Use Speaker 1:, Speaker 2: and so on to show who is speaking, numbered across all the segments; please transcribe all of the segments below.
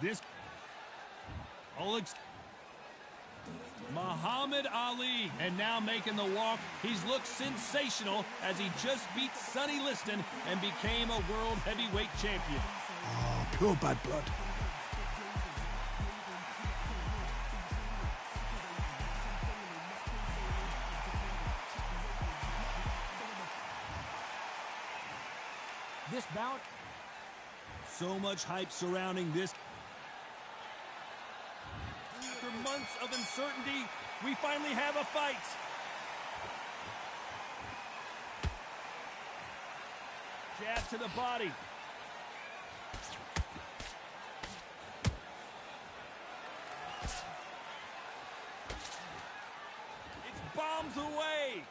Speaker 1: This Muhammad Ali, and now making the walk. He's looked sensational as he just beat Sonny Liston and became a world heavyweight champion.
Speaker 2: Oh, pure bad blood.
Speaker 1: This bout, so much hype surrounding this. After months of uncertainty, we finally have a fight. Jab to the body. It's bombs away.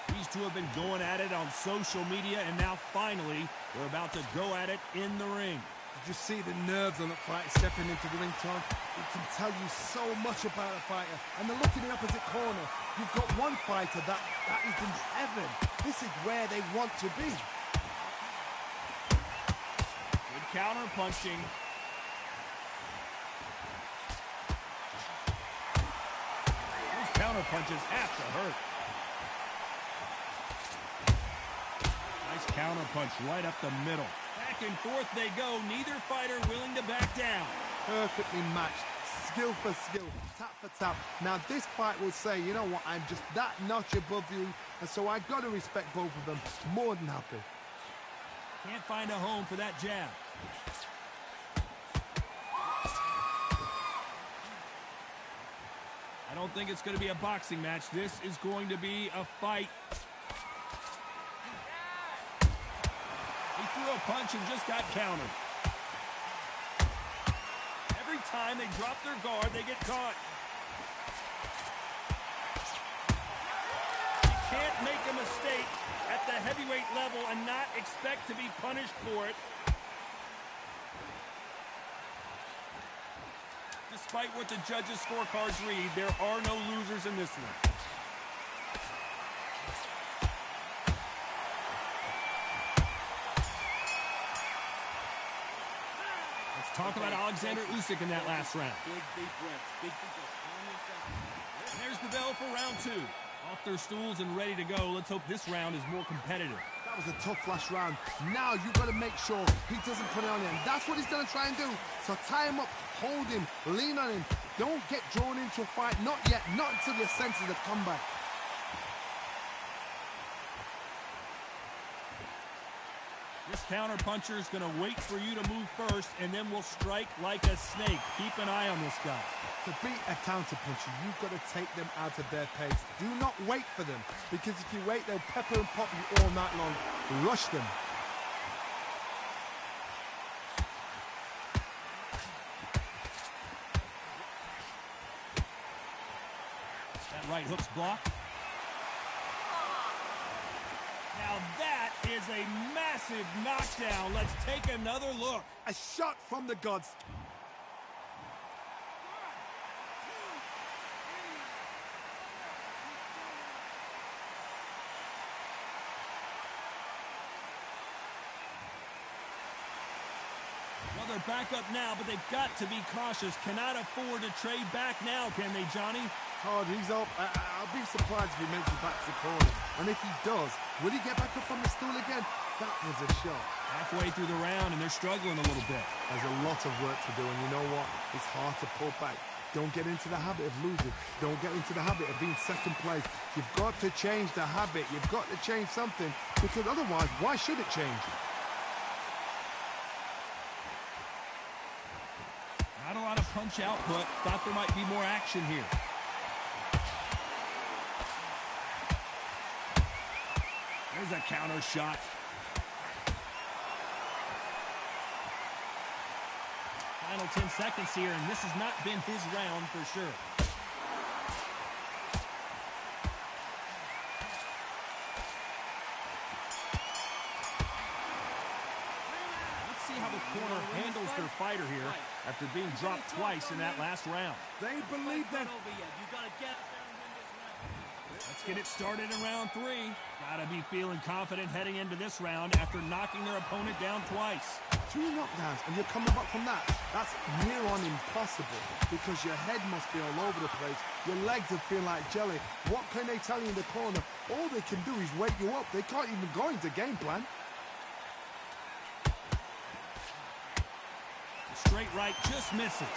Speaker 1: These two have been going at it on social media, and now finally they're about to go at it in the ring.
Speaker 2: Did you see the nerves on the fight stepping into the ring, Tom? It can tell you so much about a fighter. And then look in the opposite corner. You've got one fighter that is in heaven. This is where they want to be.
Speaker 1: Good counter punching. Those counter punches have to hurt. Nice counter punch right up the middle. Back and forth they go. Neither fighter willing to back down.
Speaker 2: Perfectly matched. Skill for skill. Tap for tap. Now this fight will say, you know what, I'm just that notch above you. And so I got to respect both of them. More than happy.
Speaker 1: Can't find a home for that jab. I don't think it's going to be a boxing match. This is going to be a fight. He threw a punch and just got countered. Every time they drop their guard, they get caught. You can't make a mistake at the heavyweight level and not expect to be punished for it. Despite what the judges' scorecards read, there are no losers in this one. Talk about Alexander Usyk in that last round. Big breaths. There's the bell for round two. Off their stools and ready to go. Let's hope this round is more competitive.
Speaker 2: That was a tough last round. Now you've got to make sure he doesn't put it on him. That's what he's going to try and do. So tie him up, hold him, lean on him. Don't get drawn into a fight. Not yet. Not until your senses have come back.
Speaker 1: This counter-puncher is going to wait for you to move first, and then will strike like a snake. Keep an eye on this guy.
Speaker 2: To beat a counter-puncher, you've got to take them out of their pace. Do not wait for them, because if you wait, they'll pepper and pop you all night long. Rush them.
Speaker 1: That right hook's blocked. Now that is a massive knockdown. Let's take another look.
Speaker 2: A shot from the gods.
Speaker 1: Well, they're back up now, but they've got to be cautious. Cannot afford to trade back now, can they, Johnny?
Speaker 2: Hard, he's up. I'll be surprised if he makes it back to the corner. And if he does, will he get back up on the stool again? That was a shot.
Speaker 1: Halfway through the round, and they're struggling a little bit.
Speaker 2: There's a lot of work to do, and you know what? It's hard to pull back. Don't get into the habit of losing. Don't get into the habit of being second place. You've got to change the habit. You've got to change something, because otherwise, why should it change?
Speaker 1: Not a lot of punch output. Thought there might be more action here. There's a counter shot. Final 10 seconds here, and this has not been his round for sure. Let's see how the corner handles their fighter here after being dropped twice in that last round.
Speaker 2: They believe that.
Speaker 1: Let's get it started in round 3. Gotta be feeling confident heading into this round after knocking their opponent down twice.
Speaker 2: 2 knockdowns and you're coming back from that. That's near on impossible because your head must be all over the place. Your legs will feel like jelly. What can they tell you in the corner? All they can do is wake you up. They can't even go into game plan.
Speaker 1: Straight right just misses.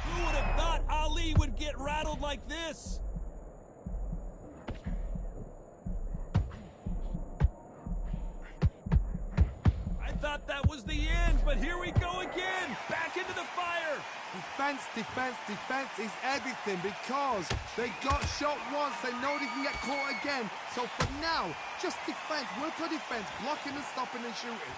Speaker 1: Who would have thought Ali would get rattled like this? I thought that was the end, but here we go again. Back into the fire.
Speaker 2: Defense, defense, defense is everything because they got shot once. They know they can get caught again. So for now, just defense, work on defense, blocking and stopping and shooting.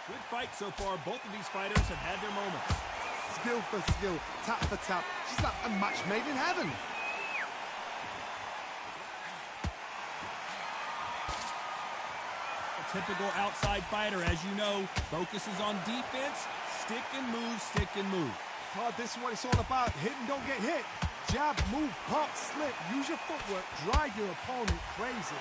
Speaker 1: Good fight so far. Both of these fighters have had their moments.
Speaker 2: Skill for skill, tap for tap. She's like a match made in heaven.
Speaker 1: A typical outside fighter, as you know, focuses on defense, stick and move, stick and move.
Speaker 2: Oh, this is what it's all about. Hit and don't get hit. Jab, move, pop, slip. Use your footwork. Drive your opponent crazy.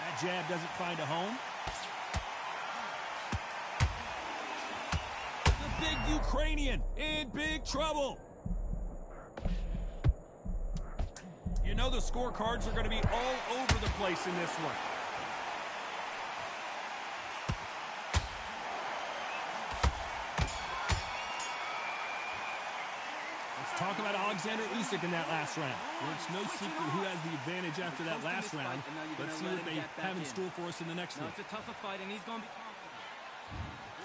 Speaker 1: That jab doesn't find a home. The big Ukrainian in big trouble. You know the scorecards are going to be all over the place in this one. Let's talk about Alexander Usyk in that last round. Well, it's no secret who has the advantage after that last round. Let's see what they have in store for us in the next one.
Speaker 3: It's a tougher fight, and he's going to be confident.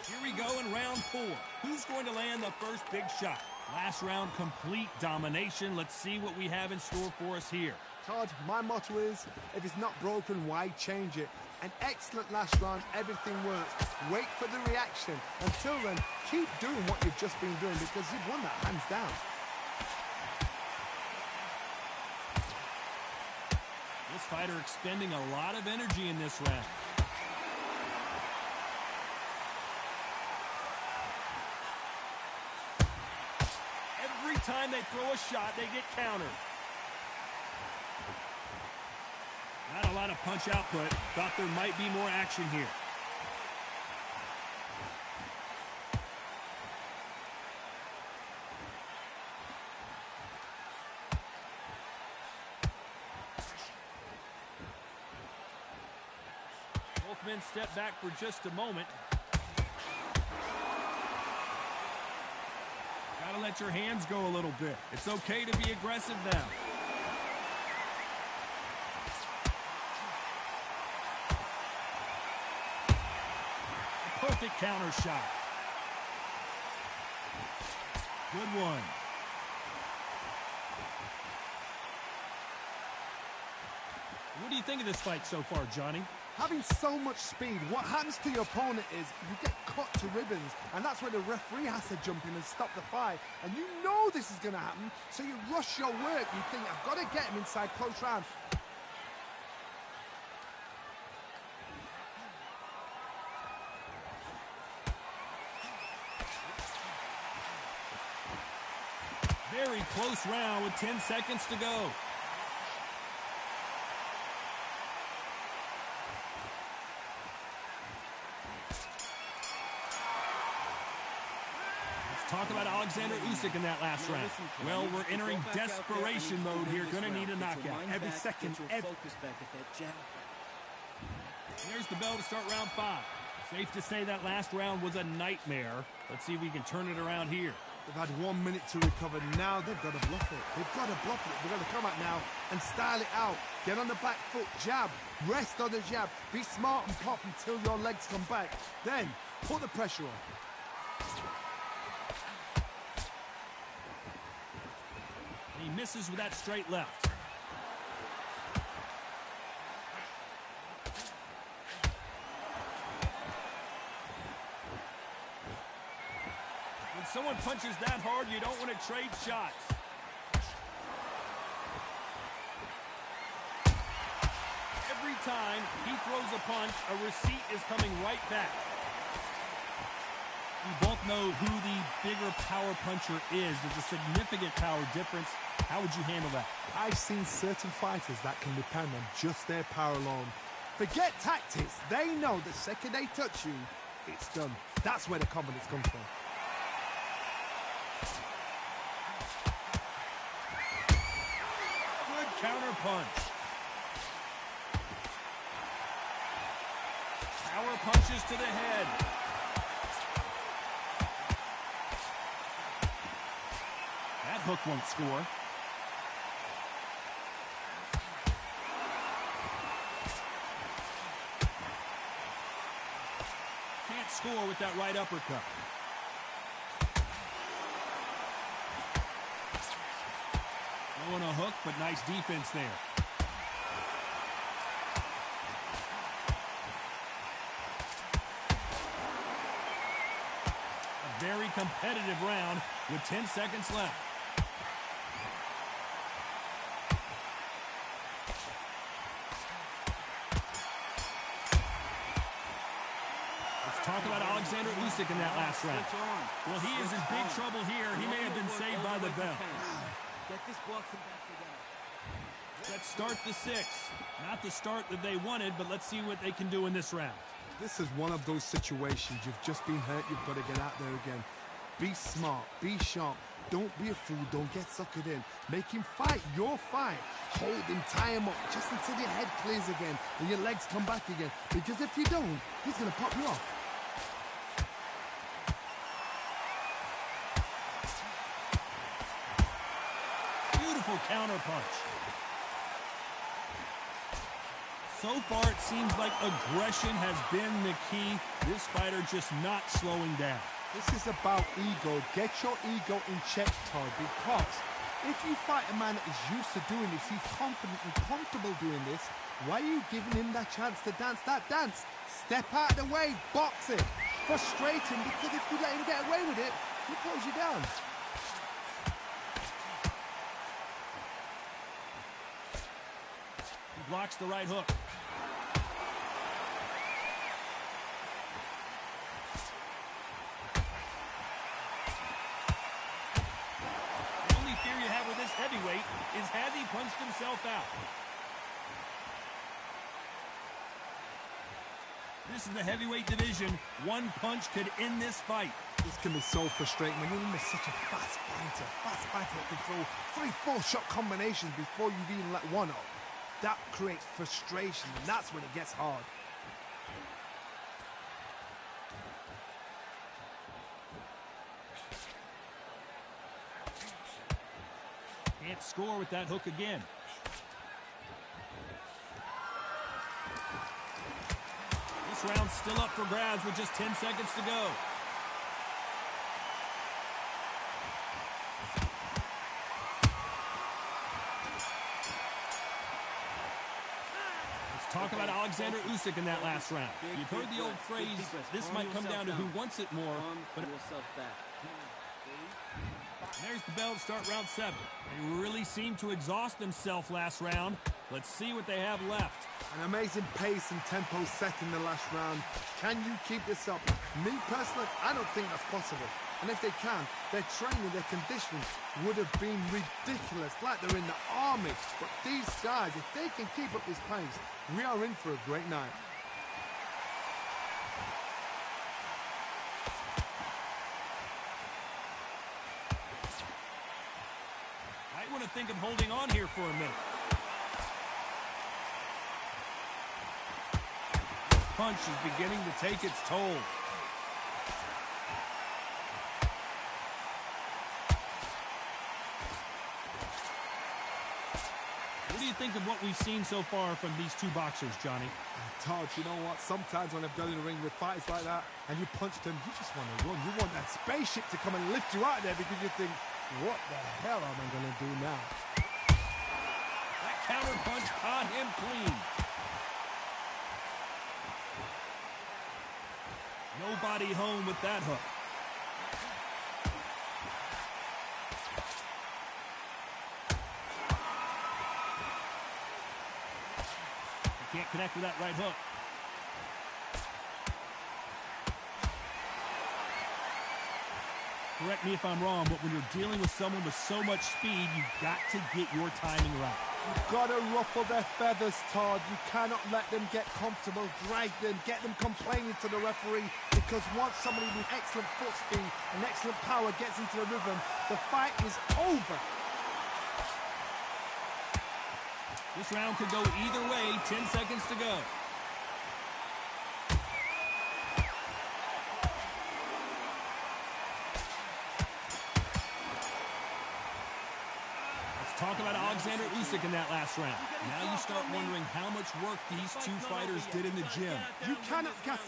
Speaker 1: Here we go in round 4. Who's going to land the first big shot? Last round, complete domination. Let's see what we have in store for us here.
Speaker 2: Todd, my motto is, if it's not broken, why change it? An excellent last round, everything works. Wait for the reaction. Until then, keep doing what you've just been doing because you've won that hands down.
Speaker 1: This fighter expending a lot of energy in this round. Every time they throw a shot, they get countered. Not a lot of punch output. Thought there might be more action here. Both men step back for just a moment. Gotta let your hands go a little bit. It's okay to be aggressive now. Perfect counter shot. Good one. What do you think of this fight so far, Johnny?
Speaker 2: Having so much speed, what happens to your opponent is you get cut to ribbons, and that's where the referee has to jump in and stop the fight. And you know this is going to happen, so you rush your work. You think, I've got to get him inside close round.
Speaker 1: Very close round with 10 seconds to go. Talk about Alexander Usyk in that last round. Well, we're entering desperation mode here. Gonna need a knockout. Every second, every... There's the bell to start round 5. Safe to say that last round was a nightmare. Let's see if we can turn it around here.
Speaker 2: They've had 1 minute to recover. Now they've got to bluff it. They've got to bluff it. They've got to come out now and style it out. Get on the back foot, jab, rest on the jab. Be smart and pop until your legs come back. Then, put the pressure on.
Speaker 1: He misses with that straight left. Good someone punches that hard, you don't want to trade shots. Every time he throws a punch, a receipt is coming right back. We both know who the bigger power puncher is. There's a significant power difference. How would you handle that?
Speaker 2: I've seen certain fighters that can depend on just their power alone. Forget tactics. They know the second they touch you, it's done. That's where the confidence comes from.
Speaker 1: Good counter punch. Power punches to the head. That hook won't score. Can't score with that right uppercut. Throwing a hook, but nice defense there. A very competitive round with 10 seconds left. Talk about Alexander Usyk in that last round. Well, he is in big trouble here. He may have been saved by the bell.
Speaker 3: Get this boxing back together.
Speaker 1: Let's start the 6th. Not the start that they wanted, but let's see what they can do in this round.
Speaker 2: This is one of those situations. You've just been hurt. You've got to get out there again. Be smart. Be sharp. Don't be a fool. Don't get suckered in. Make him fight your fight. Hold him, tie him up, just until your head clears again and your legs come back again. Because if you don't, he's going to pop you off.
Speaker 1: Beautiful counter punch. So far, it seems like aggression has been the key. This fighter just not slowing down.
Speaker 2: This is about ego. Get your ego in check, Todd, because if you fight a man that is used to doing this, he's confident and comfortable doing this, why are you giving him that chance to dance that dance? Step out of the way, box it. Frustrate him, because if you let him get away with it, he'll close you down.
Speaker 1: He blocks the right hook. The only fear you have with this heavyweight is has he punched himself out? This is the heavyweight division. One punch could end this fight.
Speaker 2: This can be so frustrating when you're in such a fast fighter that can throw 3-4 shot combinations before you've even let one up. That creates frustration, and that's when it gets hard.
Speaker 1: Can't score with that hook again. This round's still up for grabs with just 10 seconds to go. Talk about Alexander Usyk in that last round. You've heard the old phrase, this might come down to who wants it more, but there's the bell to start round 7. They really seemed to exhaust themselves last round. Let's see what they have left.
Speaker 2: An amazing pace and tempo set in the last round. Can you keep this up? Me personally, I don't think that's possible. And if they can, their training, their conditioning would have been ridiculous, like they're in the army. But these guys, if they can keep up this pace, we are in for a great night.
Speaker 1: I want to think of holding on here for a minute. This punch is beginning to take its toll. What do you think of what we've seen so far from these two boxers, Johnny?
Speaker 2: Todd, you know what? Sometimes when I've gone in the ring with fighters like that and you punch them, you just want to run. You want that spaceship to come and lift you out of there because you think, what the hell am I going to do now?
Speaker 1: That counter punch caught him clean. Nobody home with that hook. Can't connect with that right hook. Correct me if I'm wrong, but when you're dealing with someone with so much speed, you've got to get your timing right.
Speaker 2: You've got to ruffle their feathers, Todd. You cannot let them get comfortable, drag them, get them complaining to the referee, because once somebody with excellent foot speed and excellent power gets into the rhythm, the fight is over.
Speaker 1: This round could go either way. 10 seconds to go. Talk about Alexander Usyk in that last round. Now you start wondering how much work these two fighters did in the gym.
Speaker 2: You cannot guess.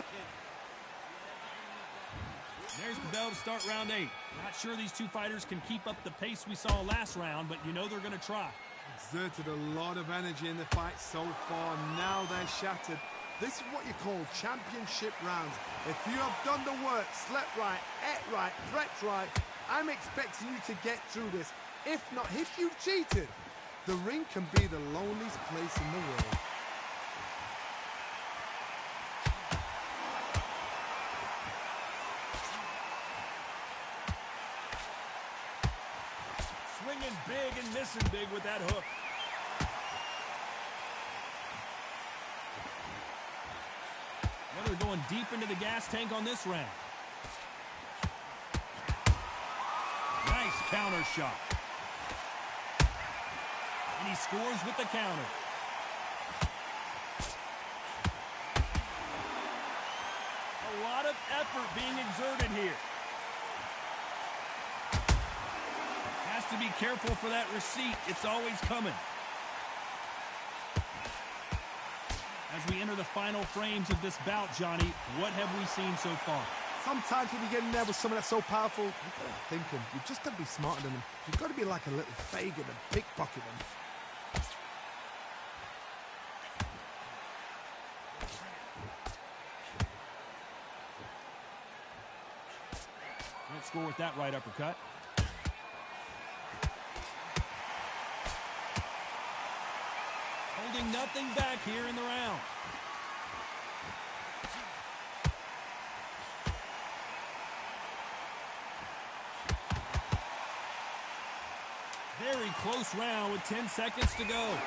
Speaker 1: There's the bell to start round 8. Not sure these two fighters can keep up the pace we saw last round, but you know they're going to try.
Speaker 2: Exerted a lot of energy in the fight so far. Now they're shattered. This is what you call championship rounds. If you have done the work, slept right, ate right, prepped right, I'm expecting you to get through this. If not, if you've cheated, the ring can be the loneliest place in the world.
Speaker 1: Swinging big and missing big with that hook. Well, they're going deep into the gas tank on this round. Nice counter shot. And he scores with the counter. A lot of effort being exerted here. Has to be careful for that receipt. It's always coming. As we enter the final frames of this bout, Johnny, what have we seen so far?
Speaker 2: Sometimes when you get in there with someone that's so powerful, you've got to think them. You've just got to be smarter than them. You've got to be like a little Fagin and pickpocket them.
Speaker 1: Can't score with that right uppercut. Holding nothing back here in the round. Very close round with 10 seconds to go.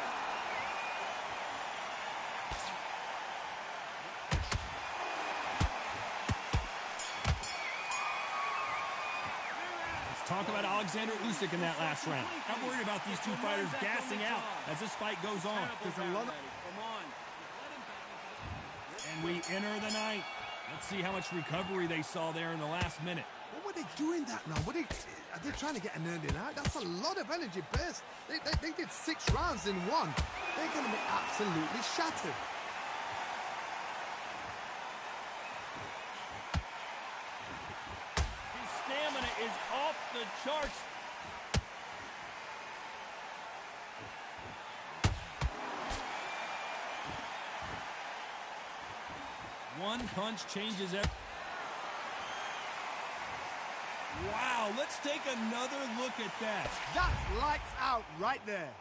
Speaker 1: Talk about Alexander Usyk in that last round. I'm worried about these two fighters gassing out as this fight goes on.
Speaker 2: There's a lot of...
Speaker 1: And we enter the ninth. Let's see how much recovery they saw there in the last minute.
Speaker 2: What were they doing that round? Are they trying to get an earning out? That's a lot of energy burst. They did 6 rounds in one. They're going to be absolutely shattered.
Speaker 1: Stamina is off the charts. One punch changes everything. Wow, let's take another look at that.
Speaker 2: That's lights out right there.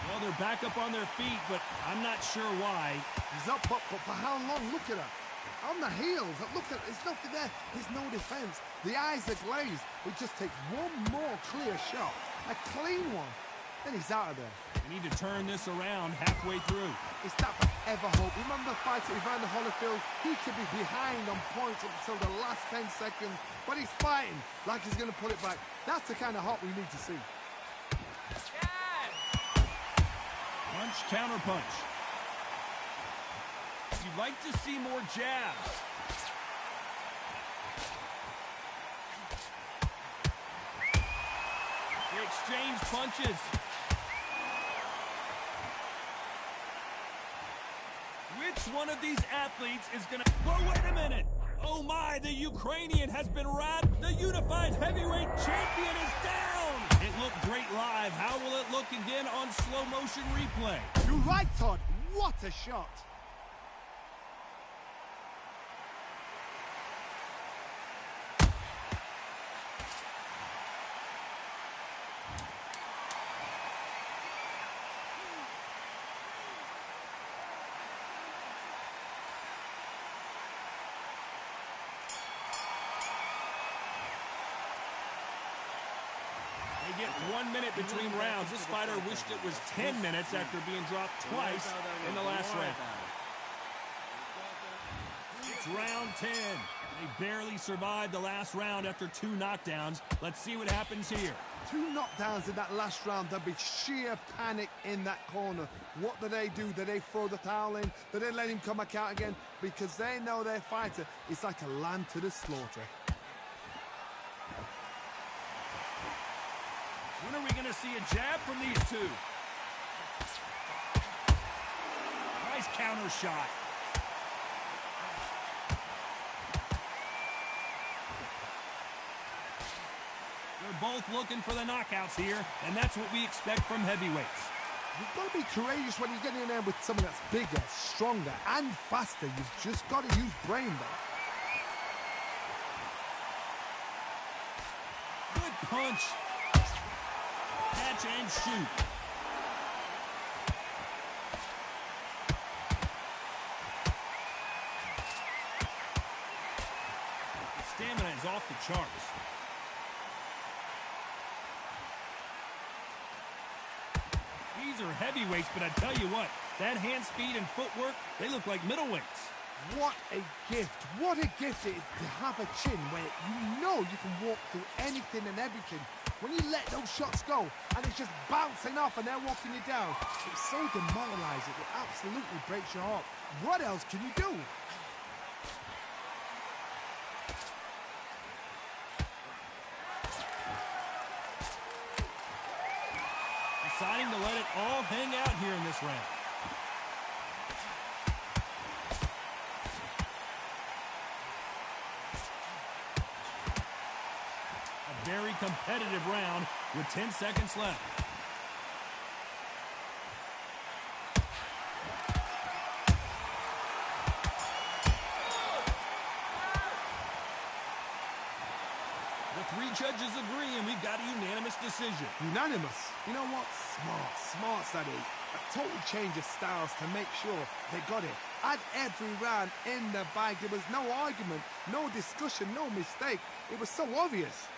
Speaker 1: Well, they're back up on their feet, but I'm not sure why.
Speaker 2: He's up, but for how long? Look at her. On the heels. Look at there's nothing there. There's no defense. The eyes are glazed. It just takes one more clear shot. A clean one. Then he's out of there.
Speaker 1: We need to turn this around halfway through.
Speaker 2: Is that ever hope? Remember the fight at Evander Holyfield? He could be behind on points up until the last 10 seconds, but he's fighting like he's going to pull it back. That's the kind of hope we need to see.
Speaker 1: Punch, counter punch. You'd like to see more jabs. They exchange punches. Which one of these athletes is going to... Whoa, wait a minute. Oh, my, the Ukrainian has been wrapped. The unified heavyweight champion is down. It looked great live. How will it look again on slow motion replay?
Speaker 2: You're right, Todd. What a shot.
Speaker 1: They get 1 minute between rounds. This fighter wished it was 10 minutes after being dropped twice in the last round. It's round 10. They barely survived the last round after 2 knockdowns. Let's see what happens here.
Speaker 2: 2 knockdowns in that last round. There'll be sheer panic in that corner. What do? Do they throw the towel in? Do they let him come back out again? Because they know their fighter is like a lamb to the slaughter.
Speaker 1: When are we going to see a jab from these two? Nice counter shot. They're both looking for the knockouts here, and that's what we expect from heavyweights.
Speaker 2: You've got to be courageous when you get in there with someone that's bigger, stronger, and faster. You've just got to use brain, though.
Speaker 1: Good punch. Catch and shoot. The stamina is off the charts. These are heavyweights, but I tell you what, that hand speed and footwork, they look like middleweights.
Speaker 2: What a gift. What a gift it is to have a chin where you know you can walk through anything and everything. When you let those shots go and it's just bouncing off and they're walking you down, it's so demoralizing. It absolutely breaks your heart. What else can you do?
Speaker 1: Deciding to let it all hang out here in this round. A very competitive round with 10 seconds left. The 3 judges agree, and we've got a unanimous decision.
Speaker 2: Unanimous. You know what? Smart, that is. A total change of styles to make sure they got it. At every round in the bag, there was no argument, no discussion, no mistake. It was so obvious.